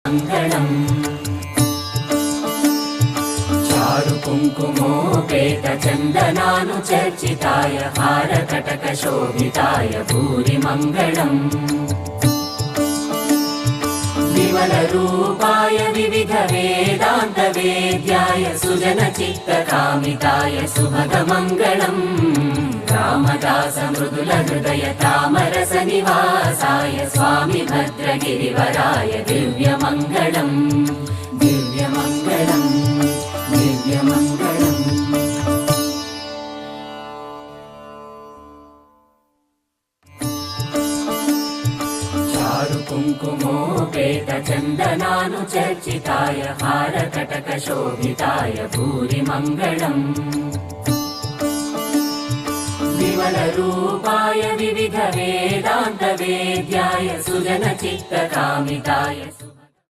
मङ्गलम् चारु कुङ्कुमोपेत चन्दनानुचर्चिताय हारकटकशोभिताय भूरि मङ्गलम् विमलरूपाय विविध वेदान्तवेद्याय सुजनचित्तकामिताय सुभगमङ्गलम् रामदास मृदुल हृदय तामरस निवासाय स्वामी भद्रगिरिवराय दिव्यमङ्गलम् दिव्यमङ्गलम् दिव्यमङ्गलम् चारु कुङ्कुमोपेत चन्दनानुचर्चिताय हारकटकशोभिताय भूरि मङ्गलम् विमलरूपाय विविध वेदान्तवेद्याय सुजनचित्तकामिताय